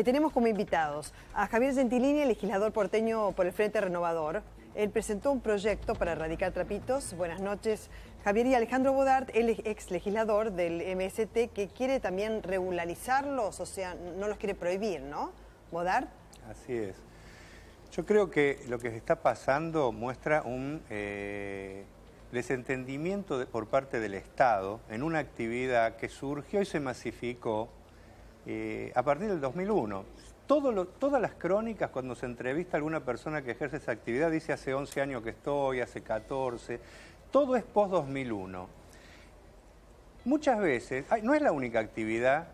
Tenemos como invitados a Javier Gentilini, legislador porteño por el Frente Renovador. Él presentó un proyecto para erradicar trapitos. Buenas noches, Javier. Y Alejandro Bodart, él es ex legislador del MST, que quiere también regularizarlos, o sea, no los quiere prohibir, ¿no? Bodart. Así es. Yo creo que lo que está pasando muestra un desentendimiento por parte del Estado en una actividad que surgió y se masificó a partir del 2001. Todas las crónicas, cuando se entrevista a alguna persona que ejerce esa actividad, dice hace 11 años que estoy, hace 14, todo es post-2001. Muchas veces, no es la única actividad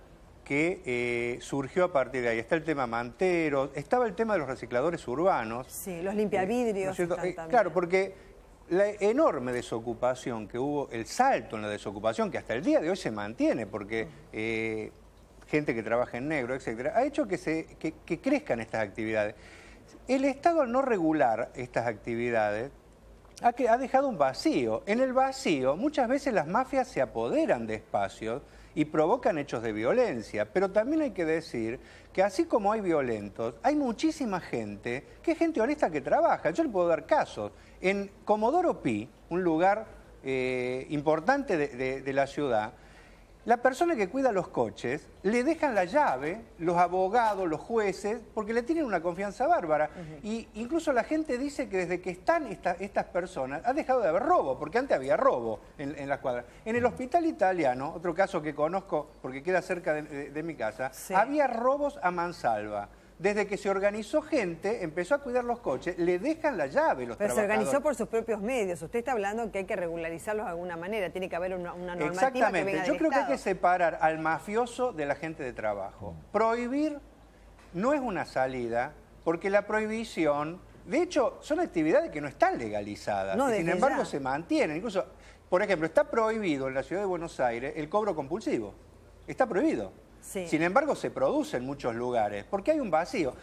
que surgió a partir de ahí. Está el tema manteros, estaba el tema de los recicladores urbanos. Sí, los limpiavidrios. ¿No es claro, porque la enorme desocupación que hubo, el salto en la desocupación, que hasta el día de hoy se mantiene, porque gente que trabaja en negro, etcétera, ha hecho que crezcan estas actividades. El Estado, al no regular estas actividades, ha dejado un vacío. En el vacío, muchas veces las mafias se apoderan de espacios y provocan hechos de violencia. Pero también hay que decir que así como hay violentos, hay muchísima gente que es gente honesta que trabaja. Yo le puedo dar casos. En Comodoro Pi, un lugar importante de la ciudad, la persona que cuida los coches le dejan la llave, los abogados, los jueces, porque le tienen una confianza bárbara. Y incluso la gente dice que desde que están estas personas ha dejado de haber robo, porque antes había robo en las cuadras. En el hospital italiano, otro caso que conozco porque queda cerca de mi casa, sí, había robos a mansalva. Desde que se organizó gente, empezó a cuidar los coches, le dejan la llave los trabajadores. Pero se organizó por sus propios medios. Usted está hablando que hay que regularizarlos de alguna manera, tiene que haber una normativa. Exactamente. Que venga del Yo creo Estado. que hay que separar al mafioso de la gente de trabajo. Prohibir no es una salida, porque la prohibición, de hecho, son actividades que no están legalizadas, no, y sin embargo se mantienen. Incluso, por ejemplo, está prohibido en la ciudad de Buenos Aires el cobro compulsivo. Está prohibido. Sí. Sin embargo, se produce en muchos lugares, porque hay un vacío.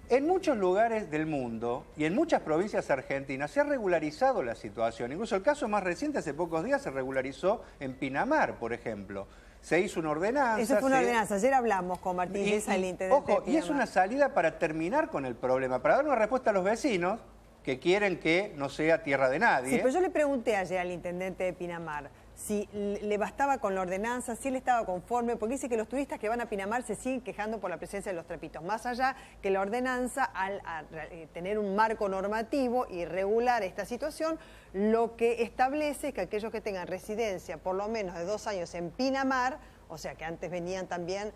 En muchos lugares del mundo y en muchas provincias argentinas se ha regularizado la situación. Incluso el caso más reciente, hace pocos días, se regularizó en Pinamar, por ejemplo. Se hizo una ordenanza. Eso fue una ordenanza. Ayer hablamos con Martín Leza, el intendente. Ojo, y es una salida para terminar con el problema, para dar una respuesta a los vecinos que quieren que no sea tierra de nadie. Sí, pero yo le pregunté ayer al intendente de Pinamar si le bastaba con la ordenanza, si él estaba conforme, porque dice que los turistas que van a Pinamar se siguen quejando por la presencia de los trapitos. Más allá que la ordenanza, al tener un marco normativo y regular esta situación, lo que establece es que aquellos que tengan residencia por lo menos de 2 años en Pinamar, o sea que antes venían también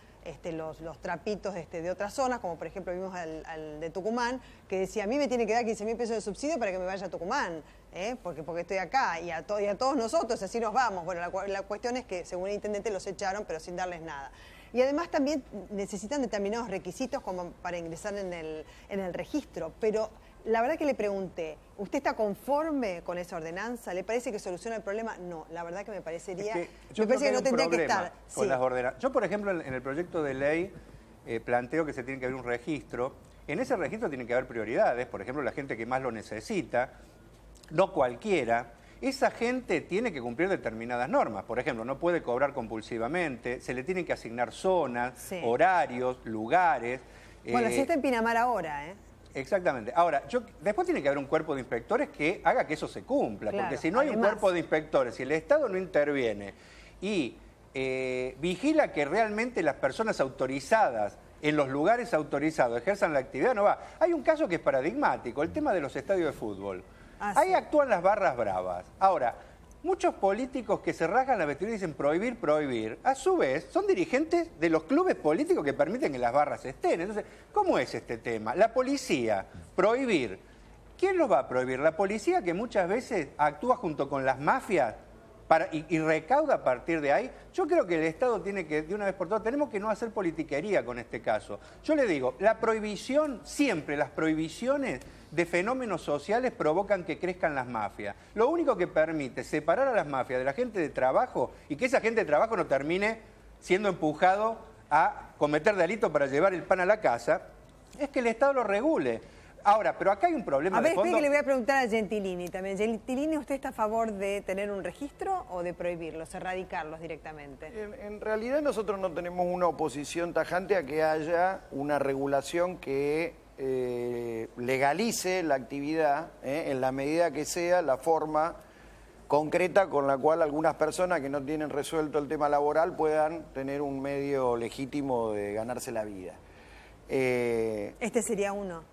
los trapitos de otras zonas, como por ejemplo vimos al de Tucumán, que decía, a mí me tiene que dar 15.000 pesos de subsidio para que me vaya a Tucumán, porque estoy acá, y a todos nosotros así nos vamos. Bueno, la cuestión es que según el intendente los echaron, pero sin darles nada. Y además también necesitan determinados requisitos como para ingresar en el registro, pero la verdad que le pregunté, ¿usted está conforme con esa ordenanza? ¿Le parece que soluciona el problema? No, la verdad que me parecería... Yo creo que no tendría que estar con sí. Las ordenanzas. Yo, por ejemplo, en el proyecto de ley planteo que se tiene que haber un registro. En ese registro tienen que haber prioridades, por ejemplo, la gente que más lo necesita, no cualquiera. Esa gente tiene que cumplir determinadas normas. Por ejemplo, no puede cobrar compulsivamente, se le tienen que asignar zonas, sí, horarios, lugares. Bueno, así está en Pinamar ahora, Exactamente. Ahora, después tiene que haber un cuerpo de inspectores que haga que eso se cumpla, claro, porque si no hay un cuerpo de inspectores, si el Estado no interviene y vigila que realmente las personas autorizadas en los lugares autorizados ejerzan la actividad, no va. Hay un caso que es paradigmático, el tema de los estadios de fútbol. Ahí actúan las barras bravas. Ahora, muchos políticos que se rasgan la vestidura y dicen prohibir, prohibir, a su vez son dirigentes de los clubes políticos que permiten que las barras estén. Entonces, ¿cómo es este tema? La policía, prohibir. ¿Quién los va a prohibir? La policía, que muchas veces actúa junto con las mafias y recauda a partir de ahí. Yo creo que el Estado tiene que, de una vez por todas, tenemos que no hacer politiquería con este caso. Yo le digo, la prohibición, siempre las prohibiciones de fenómenos sociales provocan que crezcan las mafias. Lo único que permite separar a las mafias de la gente de trabajo y que esa gente de trabajo no termine siendo empujado a cometer delitos para llevar el pan a la casa, es que el Estado lo regule. Ahora, pero acá hay un problema de fondo. Que le voy a preguntar a Gentilini también. Gentilini, ¿usted está a favor de tener un registro o de prohibirlos, erradicarlos directamente? En realidad nosotros no tenemos una oposición tajante a que haya una regulación que legalice la actividad en la medida que sea la forma concreta con la cual algunas personas que no tienen resuelto el tema laboral puedan tener un medio legítimo de ganarse la vida. Este sería uno.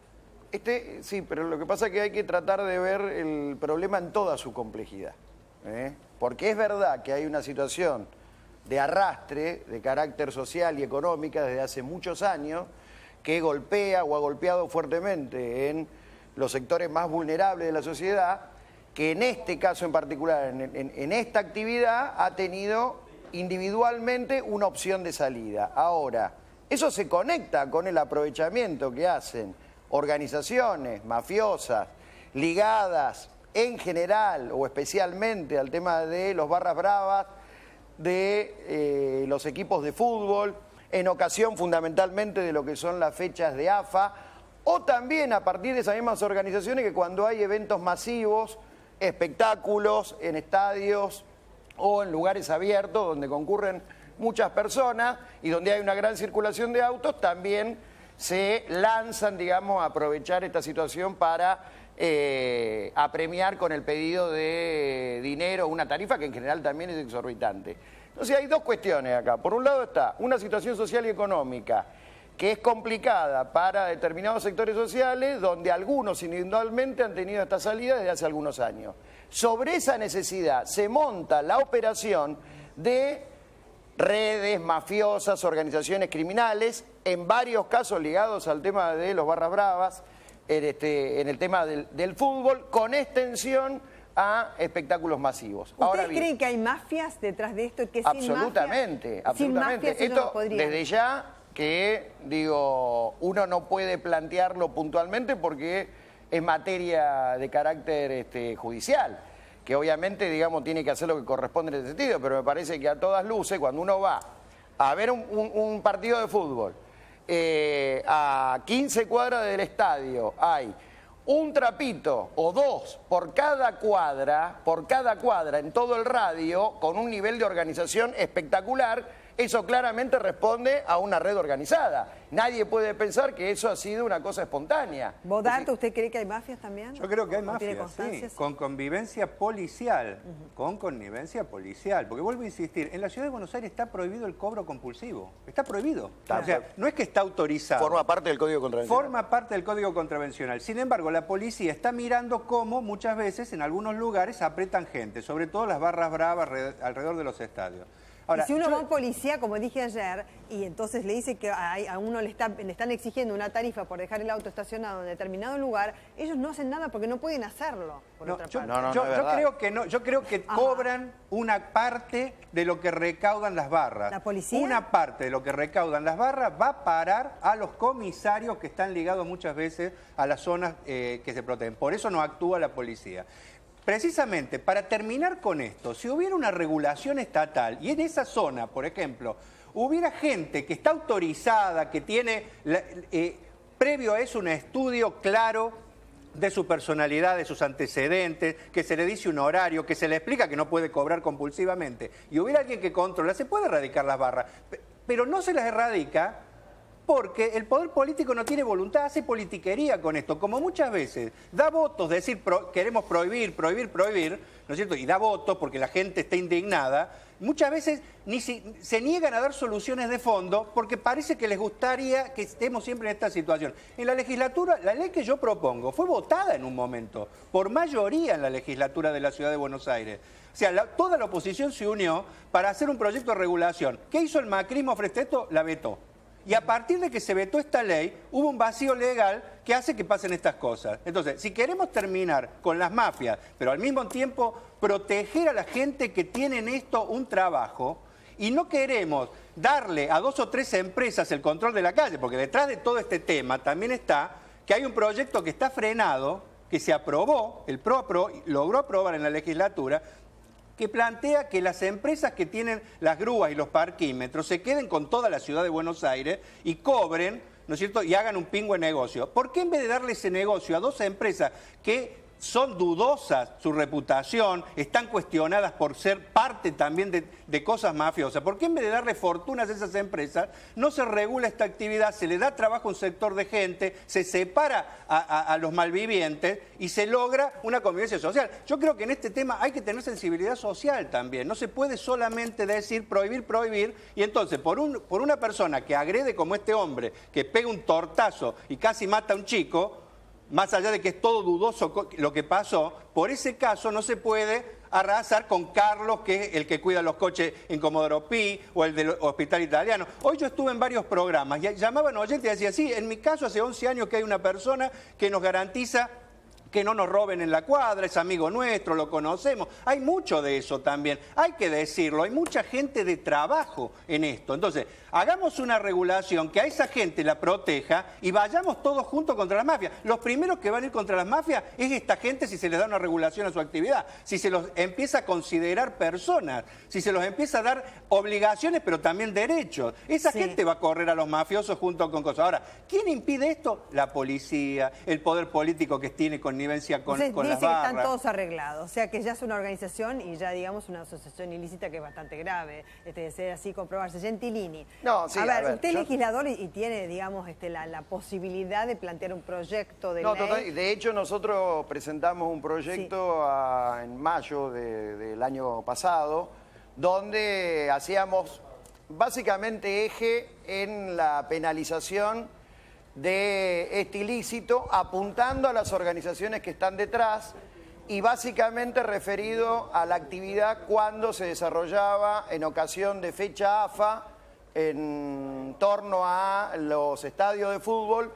Sí, pero lo que pasa es que hay que tratar de ver el problema en toda su complejidad. Porque es verdad que hay una situación de arrastre de carácter social y económica desde hace muchos años que golpea o ha golpeado fuertemente en los sectores más vulnerables de la sociedad, que en este caso en particular, en esta actividad, ha tenido individualmente una opción de salida. Ahora, eso se conecta con el aprovechamiento que hacen organizaciones mafiosas ligadas en general o especialmente al tema de los barras bravas, de los equipos de fútbol, en ocasión fundamentalmente de lo que son las fechas de AFA, o también a partir de esas mismas organizaciones que cuando hay eventos masivos, espectáculos en estadios o en lugares abiertos donde concurren muchas personas y donde hay una gran circulación de autos, también se lanzan, digamos, a aprovechar esta situación para apremiar con el pedido de dinero una tarifa que en general también es exorbitante. Entonces hay dos cuestiones acá. Por un lado está una situación social y económica que es complicada para determinados sectores sociales, donde algunos individualmente han tenido esta salida desde hace algunos años. Sobre esa necesidad se monta la operación de redes mafiosas, organizaciones criminales, en varios casos ligados al tema de los barras bravas, en el tema del fútbol, con extensión a espectáculos masivos. ¿Ustedes creen que hay mafias detrás de esto? Que absolutamente, absolutamente. Esto desde ya que, digo, uno no puede plantearlo puntualmente porque es materia de carácter judicial, que obviamente, digamos, tiene que hacer lo que corresponde en ese sentido, pero me parece que a todas luces, cuando uno va a ver un partido de fútbol, a 15 cuadras del estadio hay un trapito o dos por cada cuadra en todo el radio, con un nivel de organización espectacular. Eso claramente responde a una red organizada. Nadie puede pensar que eso ha sido una cosa espontánea. ¿Bodarto, usted cree que hay mafias también? Yo creo que hay mafias, sí, con convivencia policial, con connivencia policial. Porque vuelvo a insistir, en la Ciudad de Buenos Aires está prohibido el cobro compulsivo. Está prohibido. O sea, no es que está autorizado. Forma parte del Código Contravencional. Forma parte del Código Contravencional. Sin embargo, la policía está mirando cómo muchas veces en algunos lugares apretan gente, sobre todo las barras bravas alrededor de los estadios. Ahora, y si uno va a un policía, como dije ayer, y entonces le dice que a uno le están exigiendo una tarifa por dejar el auto estacionado en determinado lugar, ellos no hacen nada porque no pueden hacerlo. Yo creo que cobran una parte de lo que recaudan las barras. ¿La policía? Una parte de lo que recaudan las barras va a parar a los comisarios que están ligados muchas veces a las zonas que se protegen. Por eso no actúa la policía. Precisamente, para terminar con esto, si hubiera una regulación estatal y en esa zona, por ejemplo, hubiera gente que está autorizada, que tiene previo a eso un estudio claro de su personalidad, de sus antecedentes, que se le dice un horario, que se le explica que no puede cobrar compulsivamente, y hubiera alguien que controla, se puede erradicar las barras, pero no se las erradica porque el poder político no tiene voluntad, hace politiquería con esto, como muchas veces da votos, decir queremos prohibir, ¿no es cierto? Y da votos porque la gente está indignada. Muchas veces se niegan a dar soluciones de fondo porque parece que les gustaría que estemos siempre en esta situación. En la legislatura, la ley que yo propongo fue votada en un momento, por mayoría en la legislatura de la Ciudad de Buenos Aires. O sea, toda la oposición se unió para hacer un proyecto de regulación. ¿Qué hizo el macrismo frente a esto? La vetó. Y a partir de que se vetó esta ley, hubo un vacío legal que hace que pasen estas cosas. Entonces, si queremos terminar con las mafias, pero al mismo tiempo proteger a la gente que tiene en esto un trabajo, y no queremos darle a 2 o 3 empresas el control de la calle, porque detrás de todo este tema también está que hay un proyecto que está frenado, que se aprobó, el PRO logró aprobar en la legislatura, que plantea que las empresas que tienen las grúas y los parquímetros se queden con toda la Ciudad de Buenos Aires y cobren ¿no es cierto?, y hagan un pingüe negocio. ¿Por qué en vez de darle ese negocio a 2 empresas que son dudosas su reputación, están cuestionadas por ser parte también de cosas mafiosas? ¿Por qué en vez de darle fortunas a esas empresas no se regula esta actividad, se le da trabajo a un sector de gente, se separa a los malvivientes y se logra una convivencia social? Yo creo que en este tema hay que tener sensibilidad social también. No se puede solamente decir prohibir, y entonces por una persona que agrede como este hombre, que pega un tortazo y casi mata a un chico, más allá de que es todo dudoso lo que pasó, por ese caso no se puede arrasar con Carlos, que es el que cuida los coches en Comodoro Pi, o el del Hospital Italiano. Hoy yo estuve en varios programas y llamaban oyentes y decían, sí, en mi caso hace 11 años que hay una persona que nos garantiza que no nos roben en la cuadra, es amigo nuestro, lo conocemos. Hay mucho de eso también, hay que decirlo, hay mucha gente de trabajo en esto. Entonces, hagamos una regulación que a esa gente la proteja y vayamos todos juntos contra las mafias. Los primeros que van a ir contra las mafias es esta gente si se les da una regulación a su actividad, si se los empieza a considerar personas, si se los empieza a dar obligaciones pero también derechos. Esa gente va a correr a los mafiosos junto con cosas. Ahora, ¿quién impide esto? La policía, el poder político que tiene connivencia con las barras. Dice que están todos arreglados, o sea que ya es una organización y ya digamos una asociación ilícita que es bastante grave, de ser así comprobarse. Gentilini. No, sí, a ver, usted es legislador y tiene, digamos, la posibilidad de plantear un proyecto de ley. Total, de hecho, nosotros presentamos un proyecto en mayo del año pasado, donde hacíamos básicamente eje en la penalización de este ilícito, apuntando a las organizaciones que están detrás y básicamente referido a la actividad cuando se desarrollaba en ocasión de fecha AFA, en torno a los estadios de fútbol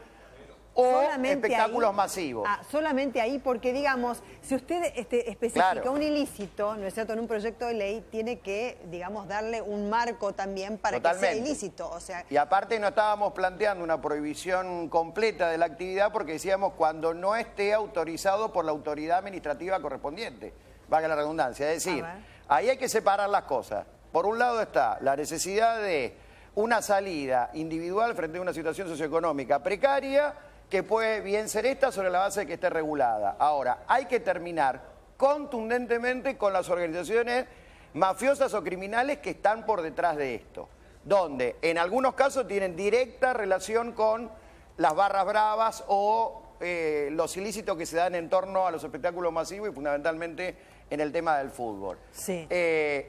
o solamente espectáculos masivos. Solamente ahí, porque digamos, si usted especifica un ilícito, ¿no es cierto?, en un proyecto de ley, tiene que, digamos, darle un marco también para que sea ilícito. O sea, y aparte no estábamos planteando una prohibición completa de la actividad porque decíamos cuando no esté autorizado por la autoridad administrativa correspondiente, valga la redundancia. Es decir, ahí hay que separar las cosas. Por un lado está la necesidad de una salida individual frente a una situación socioeconómica precaria, que puede bien ser esta sobre la base de que esté regulada. Ahora, hay que terminar contundentemente con las organizaciones mafiosas o criminales que están por detrás de esto, donde en algunos casos tienen directa relación con las barras bravas o los ilícitos que se dan en torno a los espectáculos masivos y fundamentalmente en el tema del fútbol. Sí.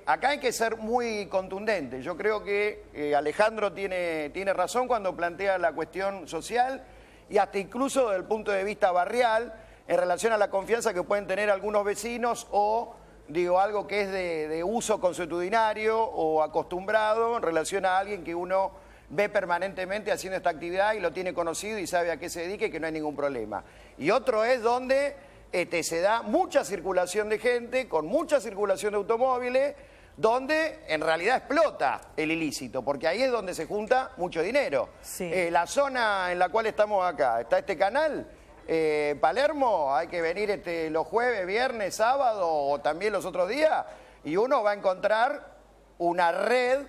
Acá hay que ser muy contundente. Yo creo que Alejandro tiene razón cuando plantea la cuestión social y hasta incluso desde el punto de vista barrial en relación a la confianza que pueden tener algunos vecinos o, digo, algo que es de uso consuetudinario o acostumbrado en relación a alguien que uno ve permanentemente haciendo esta actividad y lo tiene conocido y sabe a qué se dedica y que no hay ningún problema. Y otro es donde se da mucha circulación de gente, con mucha circulación de automóviles, donde en realidad explota el ilícito, porque ahí es donde se junta mucho dinero. Sí. La zona en la cual estamos acá, está este canal, Palermo, hay que venir los jueves, viernes, sábado o también los otros días, y uno va a encontrar una red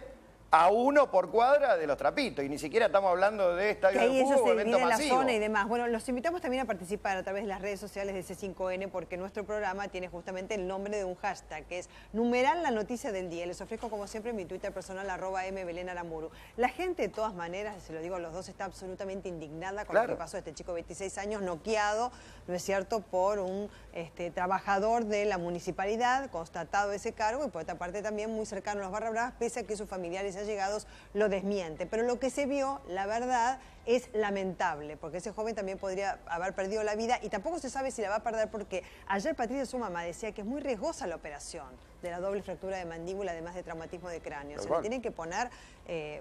a 1 por cuadra de los trapitos, y ni siquiera estamos hablando de estadios de fútbol o eventos masivos. La zona y demás. Bueno, los invitamos también a participar a través de las redes sociales de C5N, porque nuestro programa tiene justamente el nombre de un hashtag, que es numeral la noticia del día. Les ofrezco, como siempre, mi Twitter personal, @mbelenaramuru. La gente, de todas maneras, se lo digo a los dos, está absolutamente indignada con lo que pasó a este chico de 26 años, noqueado, ¿no es cierto?, por un trabajador de la municipalidad, constatado ese cargo, y por otra parte también muy cercano a los barra bravas, pese a que sus familiares llegados lo desmiente. Pero lo que se vio, la verdad, es lamentable, porque ese joven también podría haber perdido la vida y tampoco se sabe si la va a perder, porque ayer Patricia, su mamá, decía que es muy riesgosa la operación de la doble fractura de mandíbula, además de traumatismo de cráneo. Se le tienen que poner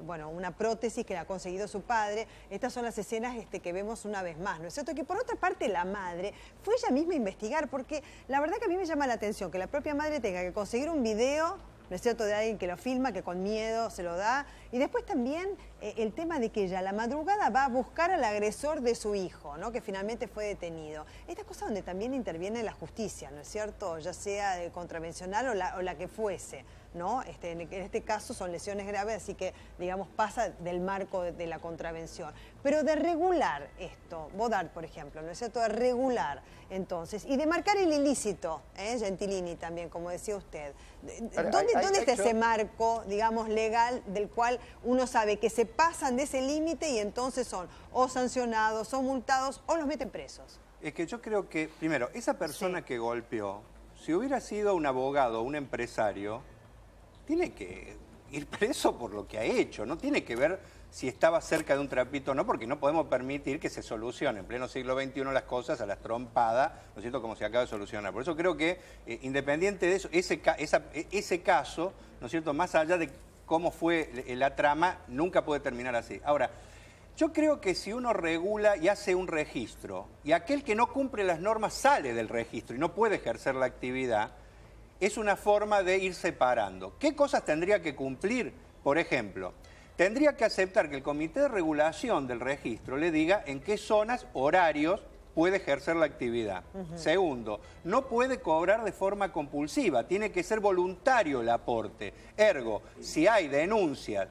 una prótesis que la ha conseguido su padre. Estas son las escenas que vemos una vez más, ¿no es cierto? Que por otra parte la madre fue ella misma a investigar, porque la verdad que a mí me llama la atención que la propia madre tenga que conseguir un video, ¿no es cierto?, de alguien que lo filma, que con miedo se lo da. Y después también el tema de que ella a la madrugada va a buscar al agresor de su hijo, ¿no?, que finalmente fue detenido. Esta cosa donde también interviene la justicia, ¿no es cierto?, ya sea contravencional o la que fuese, ¿no? En este caso son lesiones graves, así que, digamos, pasa del marco de la contravención. Pero de regular esto, Bodart, por ejemplo, ¿no es cierto? De regular, entonces, y de marcar el ilícito, Gentilini también, como decía usted. ¿Dónde está ese marco, digamos, legal del cual uno sabe que se pasan de ese límite y entonces son o sancionados, o multados, o los meten presos? Es que yo creo que, primero, esa persona Sí. que golpeó, si hubiera sido un abogado o un empresario, tiene que ir preso por lo que ha hecho, no tiene que ver si estaba cerca de un trapito o no, porque no podemos permitir que se solucione en pleno siglo XXI las cosas a las trompadas, ¿no es cierto?, como se acaba de solucionar. Por eso creo que, independiente de eso, ese caso, ¿no es cierto?, más allá de cómo fue la trama, nunca puede terminar así. Ahora, yo creo que si uno regula y hace un registro, y aquel que no cumple las normas sale del registro y no puede ejercer la actividad, es una forma de ir separando. ¿Qué cosas tendría que cumplir? Por ejemplo, tendría que aceptar que el comité de regulación del registro le diga en qué zonas, horarios, puede ejercer la actividad. Segundo, no puede cobrar de forma compulsiva, tiene que ser voluntario el aporte. Ergo, si hay denuncias,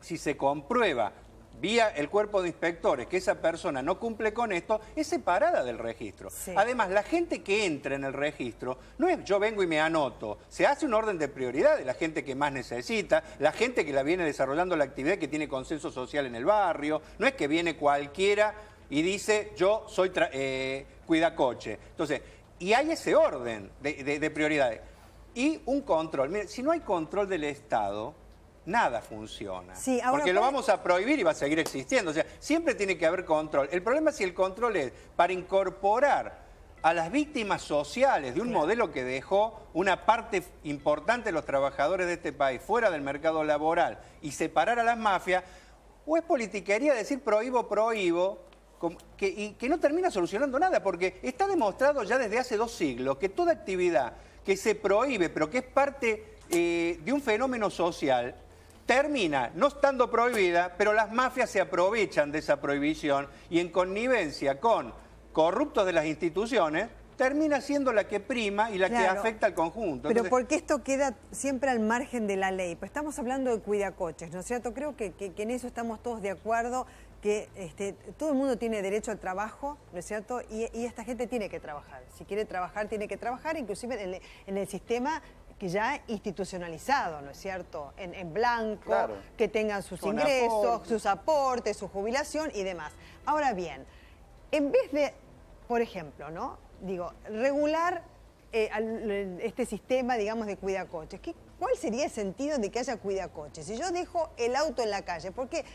si se comprueba vía el cuerpo de inspectores que esa persona no cumple con esto, es separada del registro. Sí. Además, la gente que entra en el registro, no es yo vengo y me anoto, se hace un orden de prioridad de la gente que más necesita, la gente que la viene desarrollando la actividad que tiene consenso social en el barrio, no es que viene cualquiera y dice yo soy cuidacoche. Entonces, y hay ese orden de prioridades. Y un control. Mire, si no hay control del Estado, nada funciona. Sí, ahora porque lo vamos a prohibir y va a seguir existiendo. O sea, siempre tiene que haber control. El problema es si el control es para incorporar a las víctimas sociales de un modelo que dejó una parte importante de los trabajadores de este país fuera del mercado laboral y separar a las mafias, o es politiquería decir prohíbo, y que no termina solucionando nada, porque está demostrado ya desde hace 2 siglos que toda actividad que se prohíbe, pero que es parte de un fenómeno social, termina no estando prohibida, pero las mafias se aprovechan de esa prohibición y en connivencia con corruptos de las instituciones, termina siendo la que prima y la que afecta al conjunto. Pero porque esto queda siempre al margen de la ley. Pues estamos hablando de cuidacoches, ¿no es cierto? Creo que en eso estamos todos de acuerdo, que todo el mundo tiene derecho al trabajo, ¿no es cierto? Y esta gente tiene que trabajar. Si quiere trabajar, tiene que trabajar, inclusive en el sistema que ya institucionalizado, ¿no es cierto? En blanco, claro, que tengan sus ingresos, sus aportes, su jubilación y demás. Ahora bien, en vez de, por ejemplo, ¿no? Digo, regular este sistema, digamos, de cuidacoches. ¿Cuál sería el sentido de que haya cuidacoches? Si yo dejo el auto en la calle, porque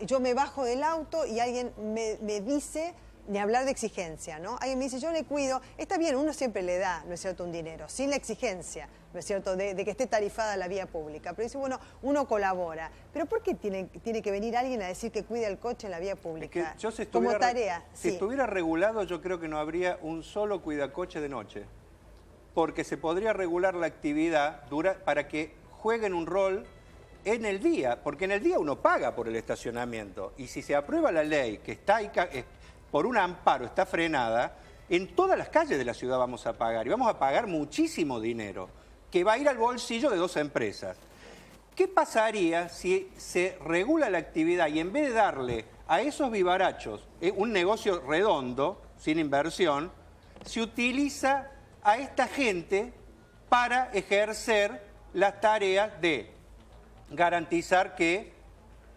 yo me bajo del auto y alguien me dice, ni hablar de exigencia, ¿no? Alguien me dice, yo le cuido, está bien, uno siempre le da, ¿no es cierto?, un dinero, sin la exigencia, ¿no es cierto?, de que esté tarifada la vía pública. Pero dice, bueno, uno colabora. ¿Pero por qué tiene que venir alguien a decir que cuida el coche en la vía pública? Es que yo como tarea. Si estuviera regulado, yo creo que no habría un solo cuidacoche de noche. Porque se podría regular la actividad para que jueguen un rol en el día, porque en el día uno paga por el estacionamiento. Y si se aprueba la ley que está ahí, por un amparo está frenada, en todas las calles de la ciudad vamos a pagar, y vamos a pagar muchísimo dinero, que va a ir al bolsillo de 2 empresas. ¿Qué pasaría si se regula la actividad y en vez de darle a esos vivarachos un negocio redondo, sin inversión, se utiliza a esta gente para ejercer las tareas de garantizar que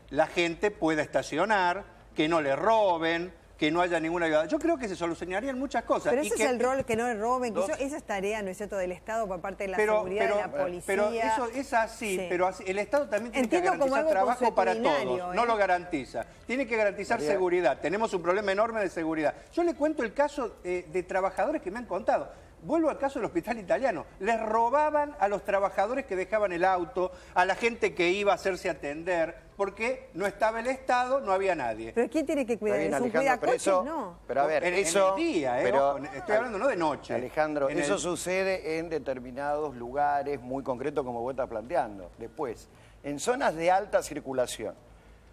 la gente pueda estacionar, que no le roben, que no haya ninguna ayuda? Yo creo que se solucionarían muchas cosas. Pero ese es el rol, que no le roben, que esa es tarea, ¿no es cierto?, del Estado por parte de la seguridad, de la policía. Pero eso es así, pero el Estado también tiene que Entiendo garantizar trabajo para todos, ¿eh? no lo garantiza. Tiene que garantizar seguridad, tenemos un problema enorme de seguridad. Yo le cuento el caso de trabajadores que me han contado. Vuelvo al caso del Hospital Italiano. Les robaban a los trabajadores que dejaban el auto, a la gente que iba a hacerse atender, porque no estaba el Estado, no había nadie. ¿Pero quién tiene que cuidar? ¿Es un cuidacoches? No. Pero a ver, en el día, estoy hablando no de noche. Alejandro, eso sucede en determinados lugares muy concretos como vos estás planteando. Después, en zonas de alta circulación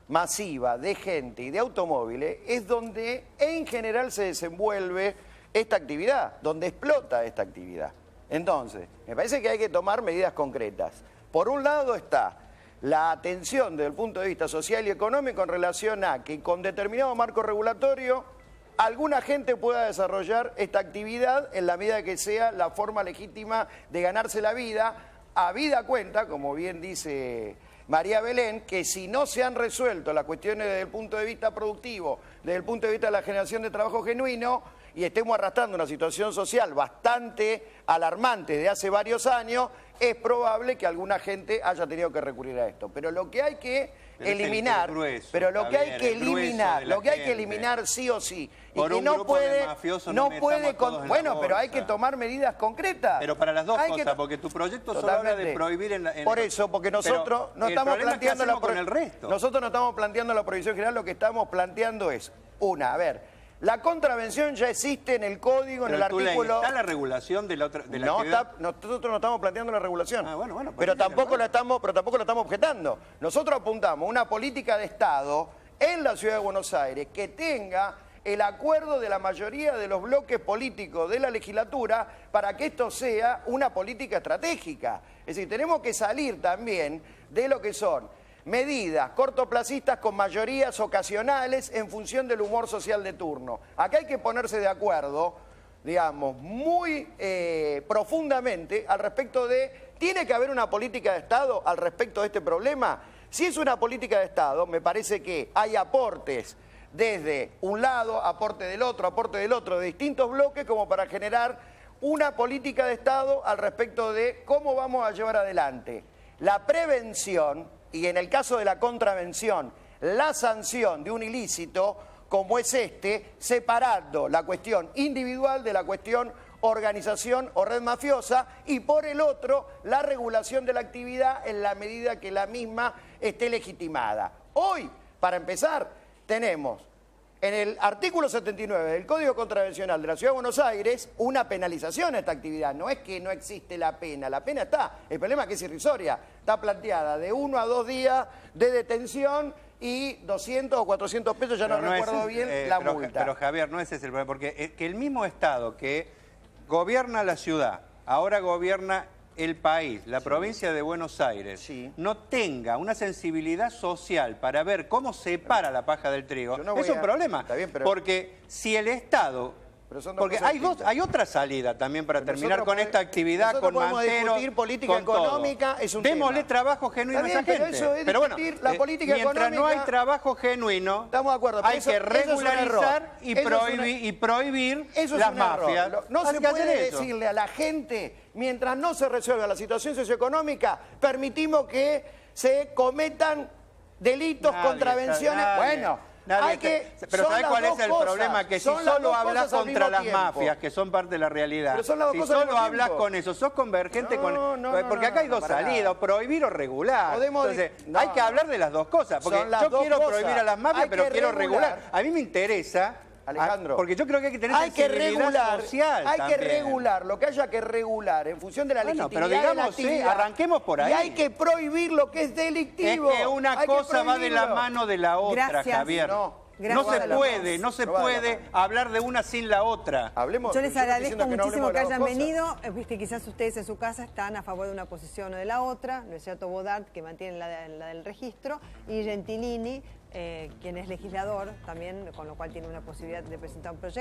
masiva de gente y de automóviles, es donde en general se desenvuelve esta actividad, donde explota esta actividad. Entonces, me parece que hay que tomar medidas concretas. Por un lado está la atención desde el punto de vista social y económico en relación a que con determinado marco regulatorio alguna gente pueda desarrollar esta actividad en la medida que sea la forma legítima de ganarse la vida, habida cuenta, como bien dice María Belén, que si no se han resuelto las cuestiones desde el punto de vista productivo, desde el punto de vista de la generación de trabajo genuino, y estemos arrastrando una situación social bastante alarmante de hace varios años, es probable que alguna gente haya tenido que recurrir a esto. Pero lo que hay que eliminar, lo que hay que eliminar sí o sí, y por que un no grupo puede, de mafiosos no nos puede, metamos todos en la bueno, pero hay bolsa. que tomar medidas concretas. Pero para las dos Hay cosas, que- porque tu proyecto solo habla de Totalmente. prohibir Por eso, porque nosotros no estamos planteando con el resto. Nosotros no estamos planteando la prohibición general, lo que estamos planteando es a ver, la contravención ya existe en el código, Pero en el tu ley, artículo. ¿está la regulación de la otra de la No actividad? está, nosotros no estamos planteando la regulación, Bueno, pues pero sí, de tampoco acuerdo. la estamos objetando. Nosotros apuntamos a una política de Estado en la Ciudad de Buenos Aires que tenga el acuerdo de la mayoría de los bloques políticos de la legislatura para que esto sea una política estratégica. Es decir, tenemos que salir también de lo que son medidas cortoplacistas con mayorías ocasionales en función del humor social de turno. Acá hay que ponerse de acuerdo, digamos, muy profundamente al respecto de, ¿tiene que haber una política de Estado al respecto de este problema? Si es una política de Estado, me parece que hay aportes desde un lado, aporte del otro, de distintos bloques, como para generar una política de Estado al respecto de cómo vamos a llevar adelante la prevención y, en el caso de la contravención, la sanción de un ilícito como es este, separando la cuestión individual de la cuestión organización o red mafiosa, y por el otro, la regulación de la actividad en la medida que la misma esté legitimada. Hoy, para empezar, tenemos en el artículo 79 del Código Contravencional de la Ciudad de Buenos Aires una penalización a esta actividad. No es que no existe la pena está. El problema es que es irrisoria. Está planteada de 1 a 2 días de detención y 200 o 400 pesos, ya no recuerdo bien, la multa. Pero Javier, no ese es el problema, porque que el mismo Estado que gobierna la ciudad, ahora gobierna el país, la provincia de Buenos Aires, Sí. no tenga una sensibilidad social para ver cómo separa la paja del trigo, Yo no voy es un a- problema. Está bien, pero- Porque si el Estado... Pero son dos Porque cosas hay distintas. hay otra salida también para Pero terminar nosotros con podemos- esta actividad, nosotros con podemos Mantero, discutir política con todo. económica, es un Démosle tema. trabajo genuino Está a esa bien, pero gente. eso es Pero bueno, discutir la política mientras no económica. hay trabajo genuino, Estamos de acuerdo, pero hay eso- que eso es un regularizar error. y, Eso es prohibir Eso es las un error. mafias. No Hay se que hacer puede eso. decirle a la gente, mientras no se resuelva la situación socioeconómica, permitimos que se cometan delitos, Nadie contravenciones. está- nadie- bueno, nadie hay está- que... Pero son ¿sabes las cuál es dos el cosas, problema? Que si son las solo dos hablas cosas al contra mismo las tiempo. mafias, que son parte de la realidad, Pero son las dos si cosas al solo mismo hablas tiempo. con eso, sos convergente con... porque acá hay dos para salidas, nada. o prohibir o regular. Podemos Entonces, no, hay que no. hablar de las dos cosas, porque Son las yo dos quiero cosas. prohibir a las mafias, Hay pero que quiero regular. regular. A mí me interesa... Alejandro, porque yo creo que hay que tener hay que sensibilidad regular, social hay que también. regular lo que haya que regular en función de la Bueno, legitimidad pero de la digamos, sí, actividad. arranquemos por ahí. Y hay que prohibir lo que es delictivo. Es que una Hay que cosa va de la prohibirlo. mano de la otra, Gracias. Javier. No. Gracias No a se los puede, dos. no se No va de la puede mano. hablar de una sin la otra. Hablemos, Yo les estoy agradezco diciendo que no muchísimo que hablemos de hayan las dos cosas. venido. Viste, quizás ustedes en su casa están a favor de una posición o de la otra. No es cierto, Bodart, que mantiene la del registro, y Gentilini, quien es legislador también, con lo cual tiene una posibilidad de presentar un proyecto.